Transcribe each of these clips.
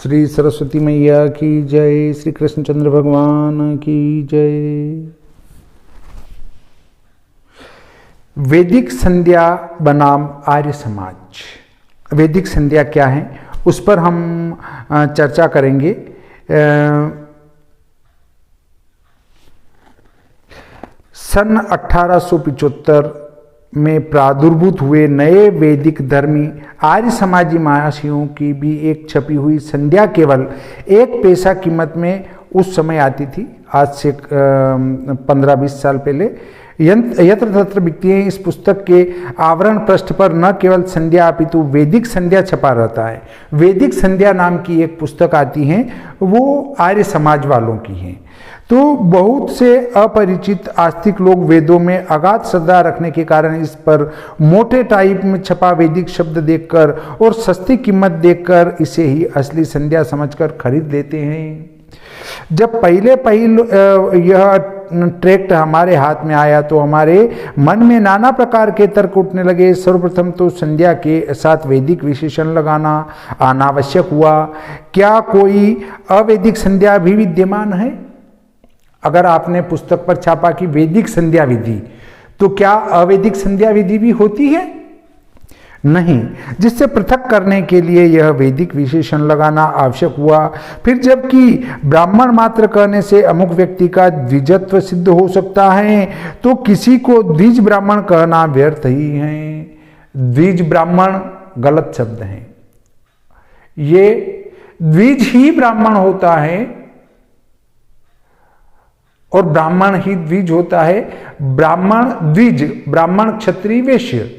श्री सरस्वती मैया की जय, श्री कृष्णचंद्र भगवान की जय। वैदिक संध्या बनाम आर्य समाज। वैदिक संध्या क्या है उस पर हम चर्चा करेंगे। सन 1875 में प्रादुर्भूत हुए नए वैदिक धर्मी आर्य समाजी महाशयों की भी एक छपी हुई संध्या केवल 1 पैसा कीमत में उस समय आती थी। आज से 15-20 साल पहले यत्र तत्र बिकती है। इस पुस्तक के आवरण पृष्ठ पर न केवल संध्या अपितु वैदिक संध्या छपा रहता है। वैदिक संध्या नाम की एक पुस्तक आती है, वो आर्य समाज वालों की है। तो बहुत से अपरिचित आस्तिक लोग वेदों में अगाध श्रद्धा रखने के कारण इस पर मोटे टाइप में छपा वैदिक शब्द देखकर और सस्ती कीमत देखकर इसे ही असली संध्या समझकर खरीद लेते हैं। जब पहले यह ट्रैक्ट हमारे हाथ में आया तो हमारे मन में नाना प्रकार के तर्क उठने लगे। सर्वप्रथम तो संध्या के साथ वैदिक विशेषण लगाना अनावश्यक हुआ। क्या कोई अवैदिक संध्या भी विद्यमान है? अगर आपने पुस्तक पर छापा कि वैदिक संध्या विधि, तो क्या अवैदिक संध्या विधि भी होती है? नहीं। जिससे पृथक करने के लिए यह वैदिक विशेषण लगाना आवश्यक हुआ। फिर जबकि ब्राह्मण मात्र कहने से अमुक व्यक्ति का द्विजत्व सिद्ध हो सकता है, तो किसी को द्विज ब्राह्मण कहना व्यर्थ ही है। द्विज ब्राह्मण गलत शब्द है। ये द्विज ही ब्राह्मण होता है और ब्राह्मण ही द्विज होता है। ब्राह्मण द्विज, ब्राह्मण क्षत्रिय वैश्य।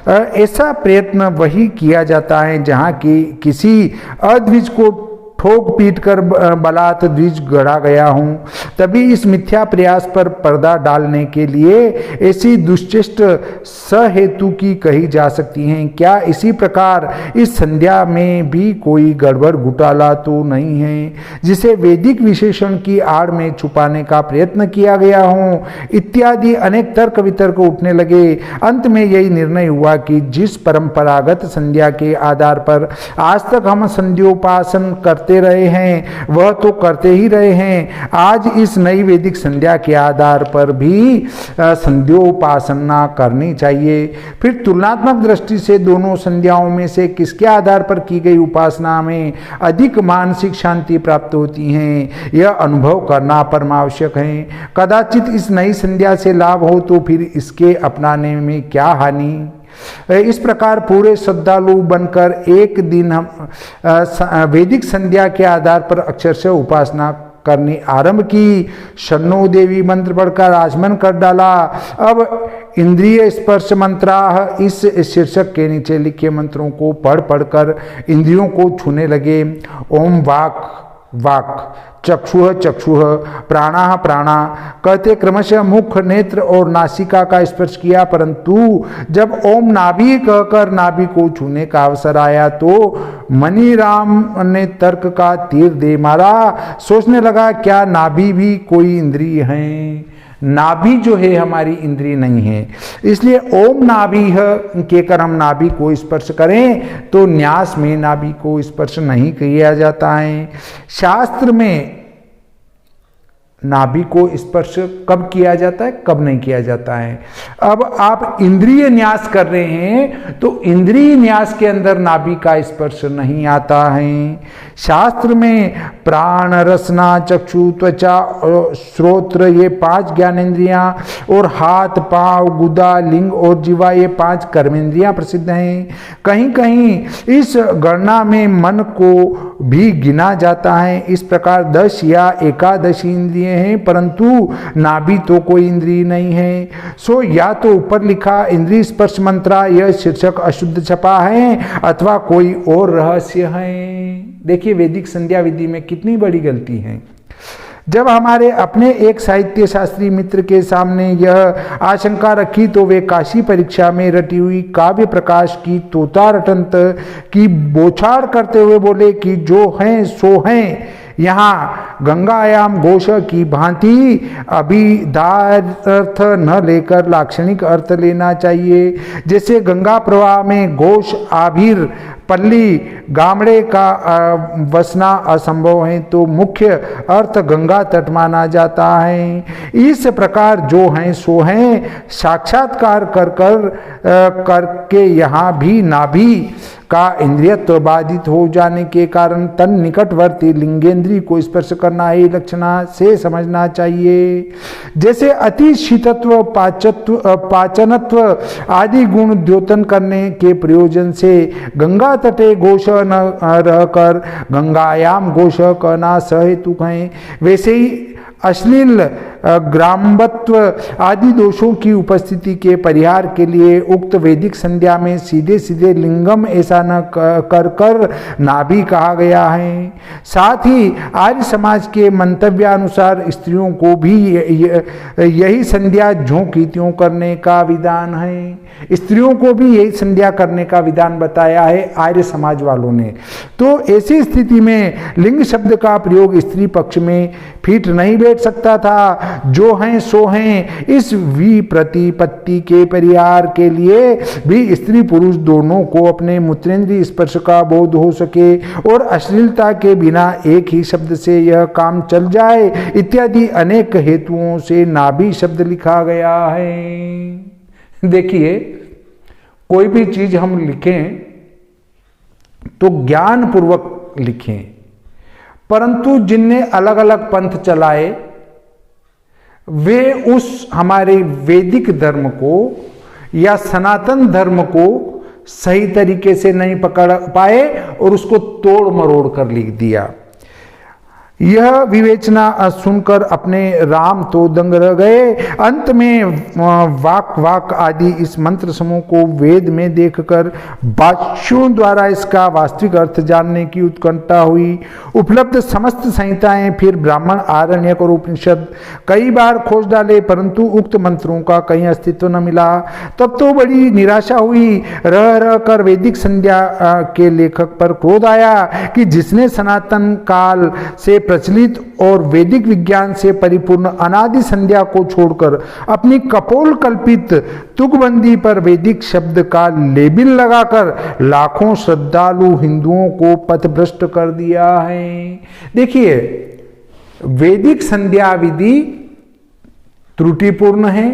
ऐसा प्रयत्न वही किया जाता है जहां की किसी अद्विज को ठोक पीट कर बलात् द्विज गढ़ा गया हूं। तभी इस मिथ्या प्रयास पर पर्दा डालने के लिए ऐसी दुश्चेष्ट सहेतु की कही जा सकती हैं। क्या इसी प्रकार इस संध्या में भी कोई गड़बड़ घोटाला तो नहीं है जिसे वैदिक विशेषण की आड़ में छुपाने का प्रयत्न किया गया हो? इत्यादि अनेक तर्क वितर्क उठने लगे। अंत में यही निर्णय हुआ कि जिस परंपरागत संध्या के आधार पर आज तक हम संध्योपासन करते रहे हैं वह तो करते ही रहे हैं। आज इस नई वैदिक संध्या के आधार पर भी संध्योपासना करनी चाहिए। फिर तुलनात्मक दृष्टि से दोनों संध्याओं में से किसके आधार पर की गई उपासना में अधिक मानसिक शांति प्राप्त होती है, यह अनुभव करना परमावश्यक है। कदाचित इस नई संध्या से लाभ हो तो फिर इसके अपनाने में क्या हानि। इस प्रकार पूरे श्रद्धालु बनकर एक दिन हम वैदिक संध्या के आधार पर अक्षरशः उपासना करनी आरंभ की। शन्नो देवी मंत्र पढ़कर आचमन कर डाला। अब इंद्रिय स्पर्श मंत्राह इस शीर्षक के नीचे लिखे मंत्रों को पढ़कर इंद्रियों को छूने लगे। ओम वाक वाक, चक्षुः चक्षुः, प्राणाः प्राणा कहते क्रमशः मुख, नेत्र और नासिका का स्पर्श किया। परंतु जब ओम नाभि कहकर नाभि को छूने का अवसर आया तो मनीराम ने तर्क का तीर दे मारा। सोचने लगा क्या नाभि भी कोई इंद्रिय है? नाभि जो है हमारी इंद्रिय नहीं है। इसलिए ओम नाभि कहकर हम नाभि को स्पर्श करें तो न्यास में नाभि को स्पर्श नहीं किया जाता है। शास्त्र में नाभि को स्पर्श कब किया जाता है, कब नहीं किया जाता है। अब आप इंद्रिय न्यास कर रहे हैं तो इंद्रिय न्यास के अंदर नाभि का स्पर्श नहीं आता है। शास्त्र में प्राण, रसना, चक्षु, त्वचा और श्रोत्र ये 5 ज्ञानेंद्रियां और हाथ, पांव, गुदा, लिंग और जीवा ये 5 कर्मेंद्रियां प्रसिद्ध हैं। कहीं कहीं इस गणना में मन को भी गिना जाता है। इस प्रकार 10 या 11 इंद्रिय हैं, परंतु नाभि तो कोई इंद्रिय नहीं है। सो या तो ऊपर लिखा इंद्रिय स्पर्श मंत्रा यह शीर्षक अशुद्ध छपा है अथवा कोई और रहस्य है। देखिए वैदिक संध्या विधि में कितनी बड़ी गलती है। जब हमारे अपने एक साहित्य शास्त्री मित्र के सामने यह आशंका रखी तो वे काशी परीक्षा में रटी हुई काव्य प्रकाश की तोता रटंत की बौछार करते हुए बोले कि जो हैं सो हैं, यहाँ गंगायाम घोष की भांति अभिधार्थ अर्थ न लेकर लाक्षणिक अर्थ लेना चाहिए। जैसे गंगा प्रवाह में घोष, आभिर, पल्ली, गामड़े का बसना असंभव है तो मुख्य अर्थ गंगा तट माना जाता है। इस प्रकार जो हैं सो हैं साक्षात्कार करके यहाँ भी नाभि का इंद्रियत्व बाधित हो जाने के कारण तन निकटवर्ती लिंगेंद्री को स्पर्श करना ही लक्षणा से समझना चाहिए। जैसे अति शीतत्व, पाचनत्व आदि गुण द्योतन करने के प्रयोजन से गंगा तटे घोष न रहकर गंगायाम घोष कहना सहेतुक है, वैसे ही अश्लील, ग्रामवत्व आदि दोषों की उपस्थिति के परिहार के लिए उक्त वैदिक संध्या में सीधे सीधे लिंगम ऐसा न कर नाभि कहा गया है। साथ ही आर्य समाज के मंतव्यानुसार स्त्रियों को भी यही संध्या झोंकी त्यों करने का विधान है। स्त्रियों को भी यही संध्या करने का विधान बताया है आर्य समाज वालों ने। तो ऐसी स्थिति में लिंग शब्द का प्रयोग स्त्री पक्ष में फीट नहीं बैठ सकता था। जो हैं सो हैं इस विप्रतिपत्ति के परिहार के लिए भी स्त्री पुरुष दोनों को अपने मूत्रेंद्रीय स्पर्श का बोध हो सके और अश्लीलता के बिना एक ही शब्द से यह काम चल जाए इत्यादि अनेक हेतुओं से नाभि शब्द लिखा गया है। देखिए, कोई भी चीज हम लिखें तो ज्ञान पूर्वक लिखें, परंतु जिनने अलग अलग पंथ चलाए वे उस हमारे वैदिक धर्म को या सनातन धर्म को सही तरीके से नहीं पकड़ पाए और उसको तोड़ मरोड़ कर लिख दिया। यह विवेचना सुनकर अपने राम तो दंग रह गए। अंत में वाक आदि इस मंत्र समूह को वेद में देखकर भाष्यों द्वारा इसका वास्तविक अर्थ जानने की उत्कंठा हुई। उपलब्ध समस्त संहिताएं, फिर ब्राह्मण, आरण्यक और उपनिषद कई बार खोज डाले, परंतु उक्त मंत्रों का कहीं अस्तित्व न मिला। तब तो बड़ी निराशा हुई। रह कर वैदिक संध्या के लेखक पर क्रोध आया कि जिसने सनातन काल से प्रचलित और वैदिक विज्ञान से परिपूर्ण अनादि संध्या को छोड़कर अपनी कपोल कल्पित तुकबंदी पर वैदिक शब्द का लेबिल लगाकर लाखों श्रद्धालु हिंदुओं को पथभ्रष्ट कर दिया है। देखिए, वैदिक संध्या विधि त्रुटिपूर्ण है,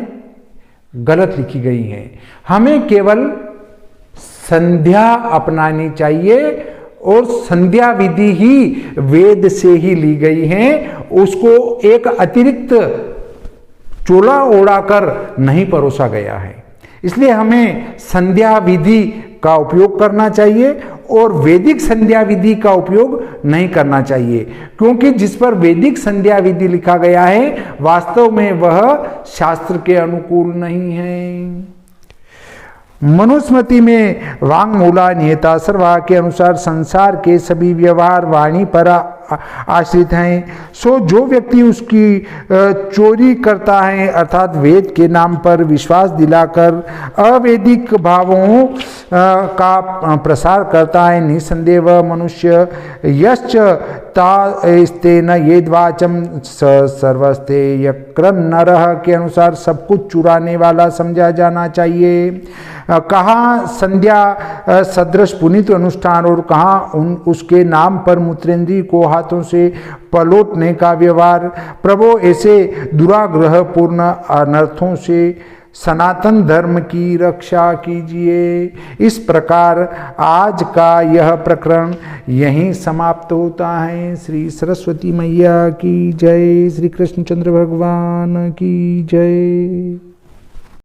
गलत लिखी गई है। हमें केवल संध्या अपनानी चाहिए और संध्या विधि ही वेद से ही ली गई है, उसको एक अतिरिक्त चोला ओढ़ाकर नहीं परोसा गया है। इसलिए हमें संध्या विधि का उपयोग करना चाहिए और वैदिक संध्या विधि का उपयोग नहीं करना चाहिए, क्योंकि जिस पर वैदिक संध्या विधि लिखा गया है वास्तव में वह शास्त्र के अनुकूल नहीं है। मनुस्मृति में वांगमूला नियता सर्वा के अनुसार संसार के सभी व्यवहार वाणी पर आश्रित हैं। सो जो व्यक्ति उसकी चोरी करता है अर्थात वेद के नाम पर विश्वास दिलाकर अवैदिक भावों का प्रसार करता है, निसंदेह वह मनुष्य यश्च तास्तेन येद्वाचम सर्वस्ते यक्रन नरः के अनुसार सब कुछ चुराने वाला समझा जाना चाहिए। कहाँ संध्या सदृश पुनीत अनुष्ठान और कहाँ उसके नाम पर मूत्रेंद्री को हाथों से पलोटने का व्यवहार। प्रभु ऐसे दुराग्रह पूर्ण अनर्थों से सनातन धर्म की रक्षा कीजिए। इस प्रकार आज का यह प्रकरण यहीं समाप्त होता है। श्री सरस्वती मैया की जय, श्री कृष्णचंद्र भगवान की जय।